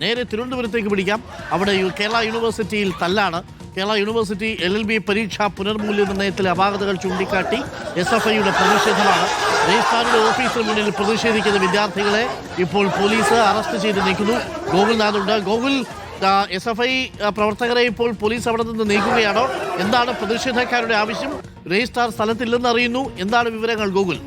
നേരെ തിരുവനന്തപുരത്തേക്ക് പിടിക്കാം. അവിടെ കേരള യൂണിവേഴ്സിറ്റിയിൽ തല്ലാണ്. കേരള യൂണിവേഴ്സിറ്റി LLB പരീക്ഷാ പുനർമൂല്യനിർണ്ണയത്തിലെ അപാകതകൾ ചൂണ്ടിക്കാട്ടി SFIയുടെ പ്രതിഷേധമാണ്. രജിസ്ട്രാറുടെ ഓഫീസിന് മുന്നിൽ പ്രതിഷേധിക്കുന്ന വിദ്യാർത്ഥികളെ ഇപ്പോൾ പോലീസ് അറസ്റ്റ് ചെയ്ത് നീക്കുന്നു. ഗോകുൽനാഥുണ്ട്. ഗോകുൽ, SFI പ്രവർത്തകരെ ഇപ്പോൾ പോലീസ് അവിടെ നിന്ന് നീക്കുകയാണോ? എന്താണ് പ്രതിഷേധക്കാരുടെ ആവശ്യം? രജിസ്ട്രാർ സ്ഥലത്തില്ലെന്ന് അറിയുന്നു. എന്താണ് വിവരങ്ങൾ ഗോകുൽ?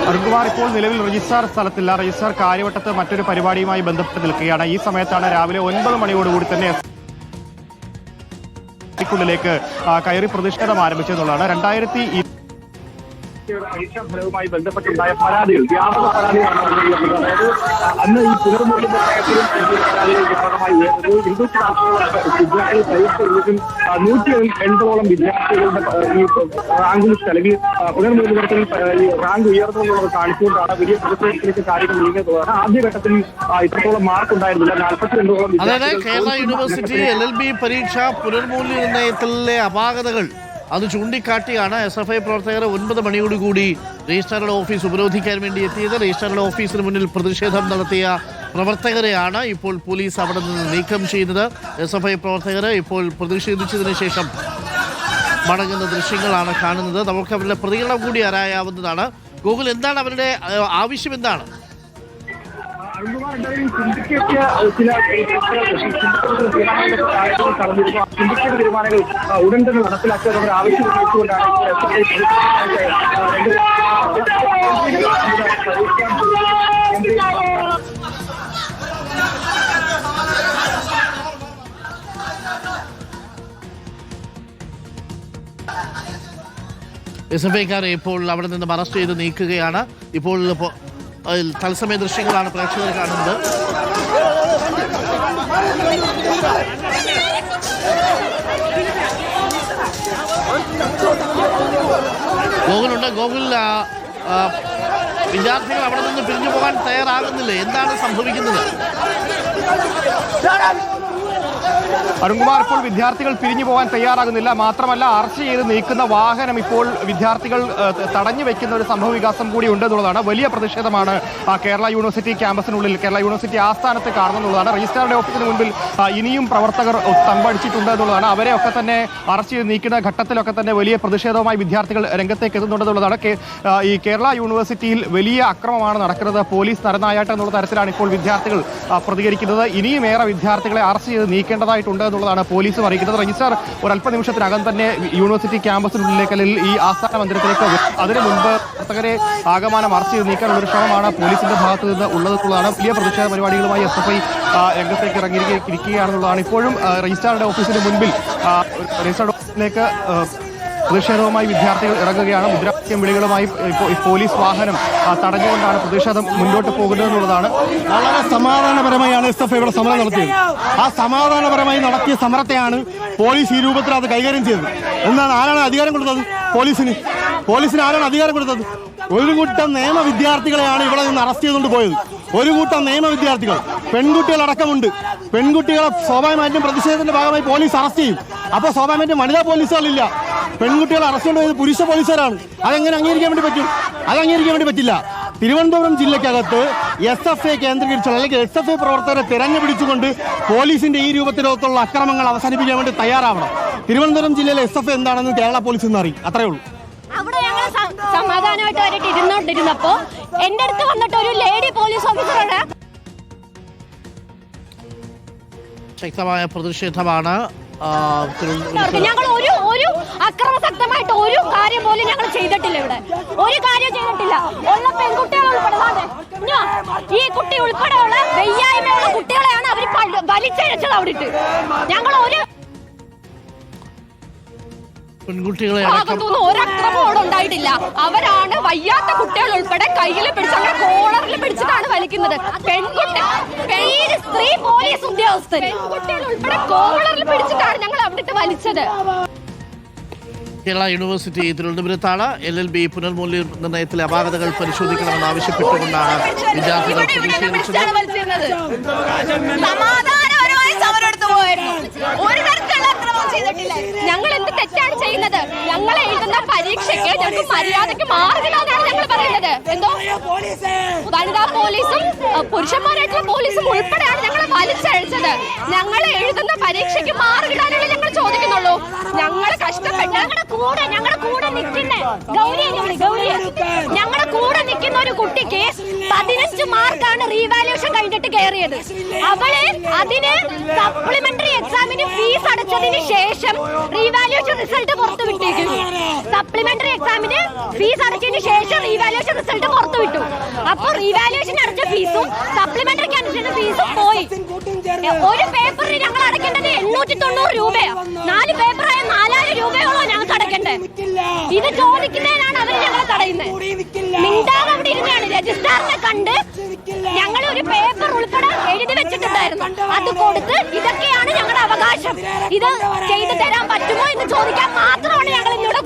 അരുൺകുമാർ, ഇപ്പോൾ നിലവിൽ രജിസ്ട്രാർ സ്ഥലത്തില്ല. രജിസ്ട്രാർ കാര്യവട്ടത്ത് മറ്റൊരു പരിപാടിയുമായി ബന്ധപ്പെട്ട് നിൽക്കുകയാണ്. ഈ സമയത്താണ് രാവിലെ 9 മണിയോടുകൂടി തന്നെ ിലേക്ക് കയറി പ്രതിഷേധം ആരംഭിച്ചെന്നുള്ളതാണ്. 2020 പരീക്ഷാ ഫലവുമായി ബന്ധപ്പെട്ടുണ്ടായ പരാതികൾ, വ്യാപക പരാതികളാണ്. അതായത് അന്ന് ഈ പുനർമൂല്യനിർണ്ണയത്തിലും പരാതികൾ വ്യാപകമായി ഉയർന്നത്. 180ഓളം വിദ്യാർത്ഥികളുടെ ഈ റാങ്ക് ലിസ്റ്റ് അല്ലെങ്കിൽ പുനർമൂല്യനിർണ്ണയത്തിൽ റാങ്ക് ഉയർന്നു എന്നുള്ളത് കാണിച്ചുകൊണ്ടാണ് വലിയ പ്രതിഷേധത്തിലേക്ക് കാര്യങ്ങൾ നീങ്ങുന്നതാണ്. ആദ്യഘട്ടത്തിൽ ഇത്രത്തോളം മാർക്ക് ഉണ്ടായിരുന്നില്ല. 42ഓളം. അതായത് കേരള യൂണിവേഴ്സിറ്റി LLB പരീക്ഷാ പുനർമൂല്യനിർണ്ണയത്തിലെ അപാകതകൾ അത് ചൂണ്ടിക്കാട്ടിയാണ് SFI പ്രവർത്തകർ 9 മണിയോടുകൂടി രജിസ്ട്രാറുടെ ഓഫീസ് ഉപരോധിക്കാൻ വേണ്ടി എത്തിയത്. രജിസ്ട്രാറുടെ ഓഫീസിന് മുന്നിൽ പ്രതിഷേധം നടത്തിയ പ്രവർത്തകരെയാണ് ഇപ്പോൾ പോലീസ് അവിടെ നിന്ന് നീക്കം ചെയ്യുന്നത്. SFI പ്രവർത്തകർ ഇപ്പോൾ പ്രതിഷേധിച്ചതിന് ശേഷം മടങ്ങുന്ന ദൃശ്യങ്ങളാണ് കാണുന്നത്. നമുക്ക് അവരുടെ പ്രതികരണം കൂടി അറിയാവുന്നതാണ്. ഗൂഗിൾ, എന്താണ് അവരുടെ ആവശ്യം? എന്താണ്? സിൻഡിക്കേറ്റ് തീരുമാനങ്ങൾ ഉടൻ തന്നെ നടപ്പിലാക്കുക എന്നൊരു ആവശ്യം ഉന്നയിച്ചുകൊണ്ടാണ് SFIക്കാരെ ഇപ്പോൾ അവിടെ നിന്ന് അറസ്റ്റ് ചെയ്ത് നീക്കുകയാണ്. ഇപ്പോൾ തത്സമയ ദൃശ്യങ്ങളാണ് പ്രേക്ഷകർ കാണുന്നത്. ഗോകുലുണ്ട്. ഗോകുൽ, വിദ്യാർത്ഥികൾ അവിടെ നിന്ന് പിരിഞ്ഞു പോകാൻ തയ്യാറാകുന്നില്ലേ? എന്താണ് സംഭവിക്കുന്നത്? അരുൺകുമാർ, ഇപ്പോൾ വിദ്യാർത്ഥികൾ പിരിഞ്ഞു പോകാൻ തയ്യാറാകുന്നില്ല. മാത്രമല്ല, അറസ്റ്റ് ചെയ്ത് നീക്കുന്ന വാഹനം ഇപ്പോൾ വിദ്യാർത്ഥികൾ തടഞ്ഞു വെക്കുന്ന ഒരു സംഭവ വികാസം കൂടി ഉണ്ടെന്നുള്ളതാണ്. വലിയ പ്രതിഷേധമാണ് കേരള യൂണിവേഴ്സിറ്റി ക്യാമ്പസിനുള്ളിൽ, കേരള യൂണിവേഴ്സിറ്റി ആസ്ഥാനത്ത് കാണുന്നുള്ളതാണ്. രജിസ്ട്രാറുടെ ഓഫീസിന് മുൻപിൽ ഇനിയും പ്രവർത്തകർ തമ്പടിച്ചിട്ടുണ്ട് എന്നുള്ളതാണ്. അവരെയൊക്കെ തന്നെ അറസ്റ്റ് ചെയ്ത് നീക്കുന്ന ഘട്ടത്തിലൊക്കെ തന്നെ വലിയ പ്രതിഷേധവുമായി വിദ്യാർത്ഥികൾ രംഗത്തേക്ക് എത്തുന്നുണ്ടെന്നുള്ളതാണ്. ഈ കേരള യൂണിവേഴ്സിറ്റിയിൽ വലിയ അക്രമമാണ് നടക്കുന്നത്, പോലീസ് നരനായാട്ട് എന്നുള്ള തരത്തിലാണ് ഇപ്പോൾ വിദ്യാർത്ഥികൾ പ്രതികരിക്കുന്നത്. ഇനിയും ഏറെ വിദ്യാർത്ഥികളെ അറസ്റ്റ് ചെയ്ത് നീക്കേണ്ടതായിട്ടുണ്ട് എന്നുള്ളതാണ് പോലീസും അറിയിക്കുന്നത്. രജിസ്ട്രാർ ഒരല്പനിമിഷത്തിനകം തന്നെ യൂണിവേഴ്സിറ്റി ക്യാമ്പസിനുള്ളിലേക്ക് അല്ലെങ്കിൽ ഈ ആസ്ഥാന മന്ദിരത്തിലേക്ക് അതിനു മുൻപ് പ്രവർത്തകരെ ആകമാനം അറസ്റ്റ് ചെയ്ത് നീക്കാനുള്ള ഒരു ശ്രമമാണ് പോലീസിന്റെ ഭാഗത്ത് നിന്ന് ഉള്ളതെന്നുള്ളതാണ്. വലിയ പ്രതിഷേധ പരിപാടികളുമായി SFI രംഗത്തേക്ക് ഇറങ്ങിയിരിക്കുകയാണെന്നുള്ളതാണ്. ഇപ്പോഴും രജിസ്ട്രാറുടെ ഓഫീസിന് മുൻപിൽ രജിസ്ട്രാറുടെ ഓഫീസിലേക്ക് പ്രതിഷേധവുമായി വിദ്യാർത്ഥികൾ ഇറങ്ങുകയാണ്. മുദ്രാവാക്യം വിളികളുമായി പോലീസ് വാഹനം തടഞ്ഞുകൊണ്ടാണ് പ്രതിഷേധം മുന്നോട്ട് പോകുന്നത് എന്നുള്ളതാണ്. വളരെ സമാധാനപരമായാണ് SFI ഇവിടെ സമരം നടത്തിയത്. ആ സമാധാനപരമായി നടത്തിയ സമരത്തെയാണ് പോലീസ് ഈ രൂപത്തിൽ അത് കൈകാര്യം ചെയ്തത്. എന്താണ്, ആരാണ് അധികാരം കൊടുത്തത്? പോലീസിന് ആരാണ് അധികാരം കൊടുത്തത്? ഒരു കൂട്ടം നിയമ വിദ്യാർത്ഥികളെയാണ് ഇവിടെ നിന്ന് അറസ്റ്റ് ചെയ്തുകൊണ്ട് പോയത്. ഒരു കൂട്ടം നിയമ വിദ്യാർത്ഥികൾ, പെൺകുട്ടികളടക്കമുണ്ട്. പെൺകുട്ടികളെ സ്വാഭാവികമായിട്ടും പ്രതിഷേധത്തിന്റെ ഭാഗമായി പോലീസ് അറസ്റ്റ് ചെയ്യും. അപ്പോൾ സ്വാഭാവികമായിട്ടും വനിതാ പോലീസുകളില്ല. പെൺകുട്ടികളെ അറസ്റ്റ് കൊണ്ടുപോയത് പുരുഷ പോലീസുകാരാണ്. അതെങ്ങനെ അംഗീകരിക്കാൻ വേണ്ടി പറ്റും? അത് അംഗീകരിക്കാൻ വേണ്ടി പറ്റില്ല. തിരുവനന്തപുരം ജില്ലയ്ക്കകത്ത് SFI കേന്ദ്രീകരിച്ചുള്ള അല്ലെങ്കിൽ SFI പ്രവർത്തകരെ തിരഞ്ഞുപിടിച്ചുകൊണ്ട് പോലീസിന്റെ ഈ രൂപത്തിലുള്ള അക്രമങ്ങൾ അവസാനിപ്പിക്കാൻ വേണ്ടി തയ്യാറാവണം. തിരുവനന്തപുരം ജില്ലയിലെ SFI എന്താണെന്ന് കേരള പോലീസ് എന്ന് അറിയും. അത്രേ ഉള്ളൂ. അവിടെ ഞങ്ങൾ സമാധാനമായിട്ട് വരെ ഇരുന്നോണ്ടിരുന്നപ്പോ എന്റെ അടുത്ത് വന്നിട്ട് ഒരു ലേഡി പോലീസ് ഓഫീസറുടെ ശക്തമായ പ്രതിഷേധമാണ്. ഞങ്ങൾ ഒരു അക്രമസക്തമായിട്ട് ഒരു കാര്യം പോലും ഞങ്ങൾ ചെയ്തിട്ടില്ല. ഇവിടെ ഒരു കാര്യം ചെയ്തിട്ടില്ല. ഉള്ള പെൺകുട്ടികൾ ഉൾപ്പെടെ, ഈ കുട്ടി ഉൾപ്പെടെയുള്ള വയ്യായ്മയുള്ള കുട്ടികളെയാണ് അവർ വലിച്ചഴച്ചത്. അവിടെ ഞങ്ങൾ പെൺകുട്ടികളെ ഒരക്രമം ഉണ്ടായിട്ടില്ല. അവരാണ് വയ്യാത്ത കുട്ടികൾ ഉൾപ്പെടെ കയ്യിൽ പിടിച്ച് കോളറിൽ പിടിച്ചിട്ടാണ് വലിക്കുന്നത്. സ്ത്രീ പോലീസ് ഉദ്യോഗസ്ഥർ പെൺകുട്ടികൾ ഉൾപ്പെടെ കോളറിൽ പിടിച്ചിട്ടാണ് ഞങ്ങൾ അവിടെ വലിച്ചത്. കേരള യൂണിവേഴ്സിറ്റി തിരുവനന്തപുരത്താണ്. LLB പുനർമൂല്യനിർണ്ണയത്തിലെ അപാകതകൾ പരിശോധിക്കണമെന്ന് ആവശ്യപ്പെട്ടുകൊണ്ടാണ് വിദ്യാർത്ഥികൾ പ്രതിഷേധിച്ചത്. സമാധാനപരമായി സമരം എടുത്തു പോയിരുന്നു. ഒരു തരത്തിലുള്ള അക്രമം ചെയ്തിട്ടില്ല. ഞങ്ങൾ എന്ത് തെറ്റാണ് ചെയ്യുന്നത്? ഞങ്ങൾ എഴുതുന്ന പരീക്ഷയ്ക്ക് ഞങ്ങൾക്ക് മര്യാദയ്ക്ക് മാർഗില്ലാന്നാണ് ഞങ്ങൾ പറയുന്നത്. എന്തോ വനിതാ പോലീസും പുരുഷന്മാരായിട്ടുള്ള പോലീസും ഉൾപ്പെടെയാണ് ഞങ്ങളെ വലിച്ചഴിച്ചത്. ഞങ്ങൾ എഴുതുന്ന പരീക്ഷയ്ക്ക് മാർഗിടാനുള്ള ഞങ്ങൾ ചോദിക്കുന്നുള്ളൂ. ഞങ്ങൾ കഷ്ടപ്പെട്ട് ഞങ്ങളുടെ കൂടെ നിൽക്കുന്ന ഞങ്ങളുടെ കൂടെ നിൽക്കുന്ന ഒരു കുട്ടിക്ക് 15 മാർക്കാണ് റീവാലുവേഷൻ കഴിഞ്ഞിട്ട് കയറിയത്. അവള് അതിന് സപ്ലിമെന്ററി എക്സാമിന് ഫീസ് അടച്ചതിന് ശേഷം റീവാലുവേഷൻ റിസൾട്ട് പുറത്തു വിട്ടേക്കും. സപ്ലിമെന്ററി എക്സാമിന് ഫീസ് അടച്ചതിന് ശേഷം റീവാലുവേഷൻ റിസൾട്ട് പുറത്തു വിട്ടു. അപ്പൊ റീവാലുവേഷൻ അടച്ച ഫീസും സപ്ലിമെന്ററിക്ക് അടച്ച ഫീസും പോയി. ഒരു പേപ്പറിന് ഞങ്ങൾ അടയ്ക്കേണ്ടത് 890 രൂപയാണ്. 4 പേപ്പറായ 4000 രൂപയോളം ഞങ്ങൾക്ക് അടയ്ക്കണ്ടേ? ഇത് ചോദിക്കുന്നതിനാണ് അവർ ഞങ്ങളെ തടയുന്നത്. മിണ്ടാതെ അവിടെ ഇരുന്നാണ് രജിസ്ട്രാറിനെ കണ്ട് ഞങ്ങൾ ഒരു പേപ്പർ ഉൾപ്പെടെ എഴുതി വെച്ചിട്ടുണ്ടായിരുന്നു. അത് കൊടുത്ത് ഇതൊക്കെയാണ് ഞങ്ങളുടെ അവകാശം, ഇത് ചെയ്തു തരാൻ പറ്റുമോ എന്ന് ചോദിക്കാൻ മാത്രമാണ് ഞങ്ങൾ ഇന്നിവിടെ.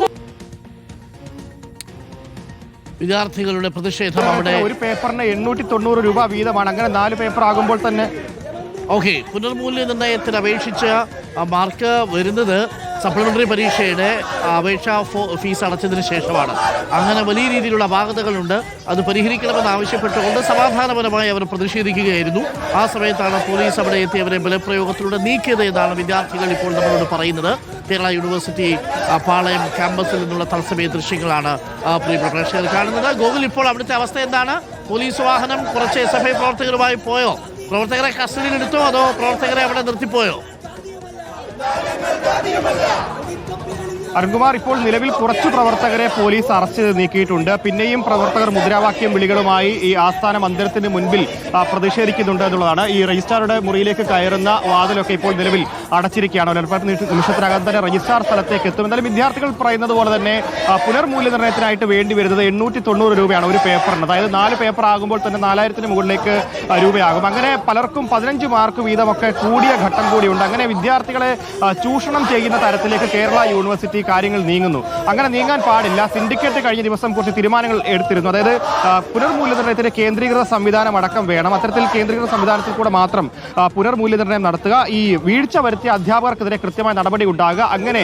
വിദ്യാർത്ഥികളുടെ പ്രതിഷേധം അവിടെ. ഒരു പേപ്പറിന് 890 രൂപ വീതമാണ്. അങ്ങനെ 4 പേപ്പർ ആകുമ്പോൾ തന്നെ ഓക്കെ. പുനർമൂല്യനിർണ്ണയത്തിന് അപേക്ഷിച്ച മാർക്ക് വരുന്നത് സപ്ലിമെന്ററി പരീക്ഷയുടെ അപേക്ഷാ ഫീസ് അടച്ചതിന് ശേഷമാണ്. അങ്ങനെ വലിയ രീതിയിലുള്ള അപാകതകളുണ്ട്. അത് പരിഹരിക്കണമെന്ന് ആവശ്യപ്പെട്ടുകൊണ്ട് സമാധാനപരമായി അവർ പ്രതിഷേധിക്കുകയായിരുന്നു. ആ സമയത്താണ് പോലീസ് അവിടെ എത്തി അവരെ ബലപ്രയോഗത്തിലൂടെ നീക്കിയത് എന്നാണ് വിദ്യാർത്ഥികൾ ഇപ്പോൾ നമ്മളോട് പറയുന്നത്. കേരള യൂണിവേഴ്സിറ്റി പാളയം ക്യാമ്പസിൽ നിന്നുള്ള തത്സമയ ദൃശ്യങ്ങളാണ് പ്രിയപ്പെട്ട പ്രേക്ഷകർ കാണുന്നത്. ഗോകുൽ, ഇപ്പോൾ അവിടുത്തെ അവസ്ഥ എന്താണ്? പോലീസ് വാഹനം കുറച്ച് SFI പ്രവർത്തകരുമായി പോയോ? പ്രവർത്തകരെ കസ്റ്റഡിയിൽ എടുത്തോ അതോ പ്രവർത്തകരെ അവിടെ നിർത്തിപ്പോയോ? അരുൺകുമാർ, ഇപ്പോൾ നിലവിൽ കുറച്ചു പ്രവർത്തകരെ പോലീസ് അറസ്റ്റ് ചെയ്ത് നീക്കിയിട്ടുണ്ട്. പിന്നെയും പ്രവർത്തകർ മുദ്രാവാക്യം വിളികളുമായി ഈ ആസ്ഥാന മന്ദിരത്തിന് മുൻപിൽ പ്രതിഷേധിക്കുന്നുണ്ട് എന്നുള്ളതാണ്. ഈ രജിസ്ട്രാറുടെ മുറിയിലേക്ക് കയറുന്ന വാതിലൊക്കെ ഇപ്പോൾ നിലവിൽ അടച്ചിരിക്കുകയാണ്. ഒരൽപ്പം നിമിഷത്തിനകം തന്നെ രജിസ്ട്രാർ സ്ഥലത്തേക്ക് എത്തും. എന്തായാലും വിദ്യാർത്ഥികൾ പറയുന്നത് പോലെ തന്നെ പുനർമൂല്യനിർണ്ണയത്തിനായിട്ട് വേണ്ടി വരുന്നത് 890 രൂപയാണ് ഒരു പേപ്പറിന്. അതായത് 4 പേപ്പർ ആകുമ്പോൾ തന്നെ 4000-ന് മുകളിലേക്ക് രൂപയാകും. അങ്ങനെ പലർക്കും 15 മാർക്ക് വീതമൊക്കെ കൂടിയ ഘട്ടം കൂടിയുണ്ട്. അങ്ങനെ വിദ്യാർത്ഥികളെ ചൂഷണം ചെയ്യുന്ന തരത്തിലേക്ക് കേരള യൂണിവേഴ്സിറ്റി കാര്യങ്ങൾ നീങ്ങുന്നു. അങ്ങനെ നീങ്ങാൻ പാടില്ല. സിൻഡിക്കേറ്റ് കഴിഞ്ഞ ദിവസം കുറച്ച് തീരുമാനങ്ങൾ എടുത്തിരുന്നു. അതായത് പുനർമൂല്യനിർണ്ണയത്തിന് കേന്ദ്രീകൃത സംവിധാനം അടക്കം വേണം. അത്തരത്തിൽ കേന്ദ്രീകൃത സംവിധാനത്തിൽ കൂടെ മാത്രം പുനർമൂല്യനിർണ്ണയം നടത്തുക. ഈ വീഴ്ച വരുത്തിയ അധ്യാപകർക്കെതിരെ കൃത്യമായ നടപടി ഉണ്ടാകുക. അങ്ങനെ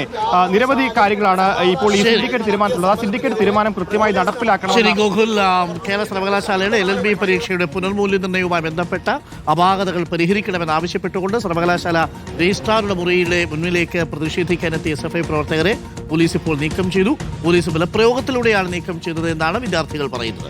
നിരവധി കാര്യങ്ങളാണ് ഇപ്പോൾ ഈ സിൻഡിക്കേറ്റ് തീരുമാനത്തിലുള്ളത്. ആ സിൻഡിക്കേറ്റ് തീരുമാനം കൃത്യമായി നടപ്പിലാക്കണം. ശരി ഗോകുൽ, കേരള സർവകലാശാലയുടെ LLB പരീക്ഷയുടെ പുനർമൂല്യനിർണ്ണയവുമായി ബന്ധപ്പെട്ട അപാകതകൾ പരിഹരിക്കണമെന്ന് ആവശ്യപ്പെട്ടുകൊണ്ട് സർവകലാശാല രജിസ്ട്രാറുടെ മുറിയിലെ മുന്നിലേക്ക് പ്രതിഷേധിക്കാനെത്തിയ SFI പ്രവർത്തകരെ പോലീസ് ഇപ്പോൾ നീക്കം ചെയ്തു. പോലീസ് ബലപ്രയോഗത്തിലൂടെയാണ് നീക്കം ചെയ്തത് എന്നാണ് വിദ്യാർത്ഥികൾ പറയുന്നത്.